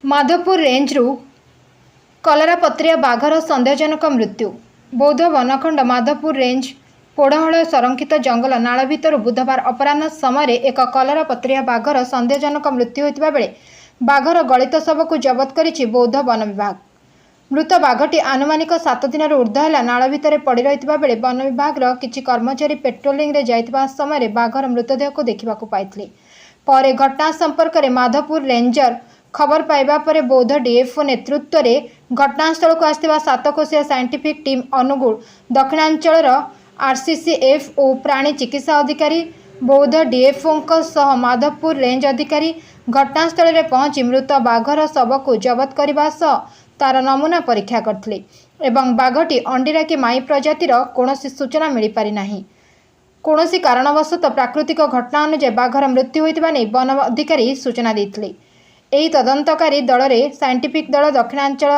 माधवपुर रेंजरू कलरापत्रिया बाघर सन्देहजनक मृत्यु। बौद्ध वनखंड माधवपुर रेंज पोड़हल संरक्षित जंगल नाल भितर बुधवार अपराह समय एक कलरापत्रिया बाघर सन्देहजनक मृत्यु होता बेले बाघर गलित शव को जबत करिछि बौद्ध वन विभाग। मृत बाघटी आनुमानिक 7 दिन ऊर्ध्व है नाल भितर पड़ रही बेले वन विभाग किछि कर्मचारी पेट्रोलिंग रे जाइतिबा समय बाघर मृतदेह को देखा पाइथिले। पर घटना संपर्क में माधवपुर रेंजर खबर पाइबा पर बौद्ध डीएफओ नेतृत्व में घटनास्थल को आसथिबा 7 कोशिया scientific team Angul Dakshinanchal RCCF और प्राणी चिकित्सा अधिकारी बौद्ध डीएफओ सह माधवपुर रेंज अधिकारी घटनास्थल में पहुंची मृत बाघर शव को जबत करने सह तार नमूना परीक्षा करथिले एवं बाघटी अंडीराकी माई प्रजातिर कौनसी सूचना मिल पारि नाही। कौनसी कारणवशतः प्राकृतिक घटना अनुसार बाघर मृत्यु होइतिबा नै वन अधिकारी सूचना देथिले। एही तदंतकारी दल रे साइंटिफिक दल दक्षिणांचल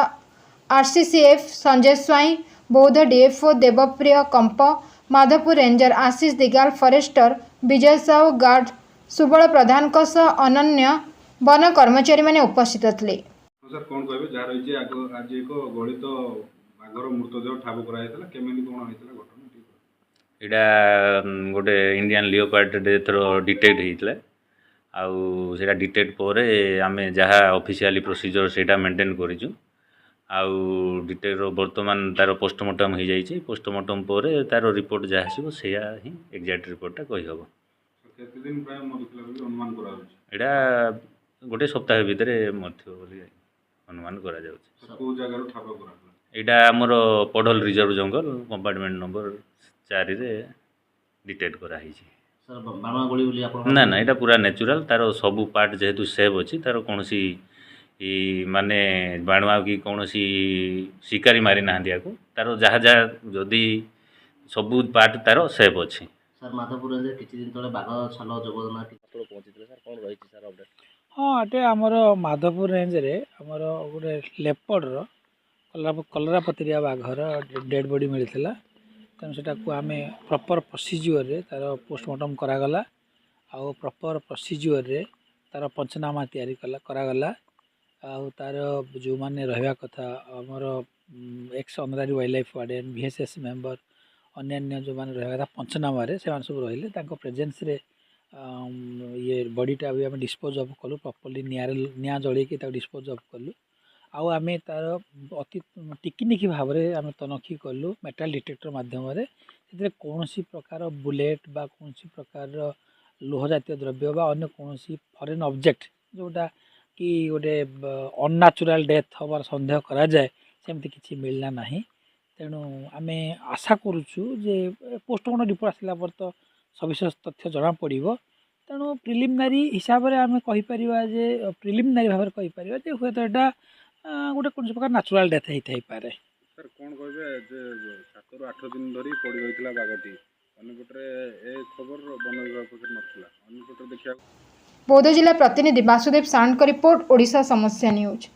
आरसीसीएफ संजय स्वाई बौद्ध डीएफओ देवप्रिय कंप माधवपुर रेंजर आशीष दिगाल फॉरेस्टर विजय साहू गार्ड सुबल प्रधान अनन्य वन कर्मचारी माने उपस्थित थे। सर कौन कहबे जा रही जे आज एक गलित बाघर मृतदेह ठाब कराइतला केमेली कोन होइतला घटना एटा गोटे इंडियन लियोपार्ड डेथ डिटेक्ट होइतला आउ सेटा डिटेक्ट पर आमे जहाँ ऑफिशियली प्रोसीजर सेटा मेंटेन करिजु आउ डिटेक्ट वर्तमान तार पोस्टमार्टम हो जाइए। पोस्टमार्टम पर तार रिपोर्ट जहाँ आसो सेया ही एक्जाक्ट रिपोर्टा कही हम। केते दिन प्राय मरथिला अनुमान करा एटा गोटे सप्ताह भितर मरथियो बोली अनुमान करा जाउछ। को जगह ठाब करा एटा हमर पढ़ल रिजर्व जंगल कंपार्टमेंट नंबर 4 रे डिटेक्ट करा हिची। सर बाणुआ गोली बोली आपण ना ना एटा पूरा नेचुरल तार सब पार्ट जेहेतु सेव अच्छी तार कौन सी माने बाणुआ की कौन सी शिकारी मारी ना को तार जहाँ जहाँ जदि सबू पार्ट तार सेव अच्छी। सर माधवपुर रे किछि दिन तले बाघ छल जबरदना कितलो पहुंचितले सर कोन रहिछि सर अपडेट। हाँ एटे आमर माधवपुर रेंज रे आमर गोटे लेपर्ड कलरापत्रिया बाघर डेड बॉडी मिलता तेणु सेटा को आम प्रॉपर प्रोसीजर रे तार पोस्टमार्टम करागला आउ प्रॉपर प्रोसीजर रे तार पंचनामा तैयारी करागला आउ तार जो माने रहवा कथा आमर x honorary wild life warden VSS member अन्य जो माने रहवा कथा पंचनामा रे से सब रहिले तांको प्रेजेंस रे ये बॉडीटा भी आम डिस्पोज अफ कलु प्रॉपर्ली निया जड़े डिस्पोज अफ कलु आउ आम तार अति टिकिनिकी भाव में आम तनखी कलु मेटाल डिटेक्टर माध्यम से कौन प्रकार बुलेट बा कौन प्रकार लोह जातीय द्रव्य बा अन्य कौन फरेन ऑब्जेक्ट जोटा कि गोटे अननेचुरल डेथ हबार सन्देह करा जाए सेमती किसी मिलना नहीं। तेणु आम आशा करुचु जे पोस्टमार्टम रिपोर्ट आसला पर तो सविशेष तथ्य जना पड़ो। तेणु प्रिलिमिनारी हिसाब से आम कहीपर जे प्रिलिमिनारी भाव में कहीपर जे हुए तो यहाँ गोटे कौन प्रकार नेचुरल डेथ होता है पारे। सर कौन कहबे जे 7 ରୁ 8 दिन धरी पड़ी रहितला बाघटी अन्यपटे ए खबर वन विभाग पक्ष नथिला अन्यपटे देखिया। बौद्ध जिला प्रतिनिधि वासुदेव साण्ड का रिपोर्ट ओडिशा समस्या न्यूज।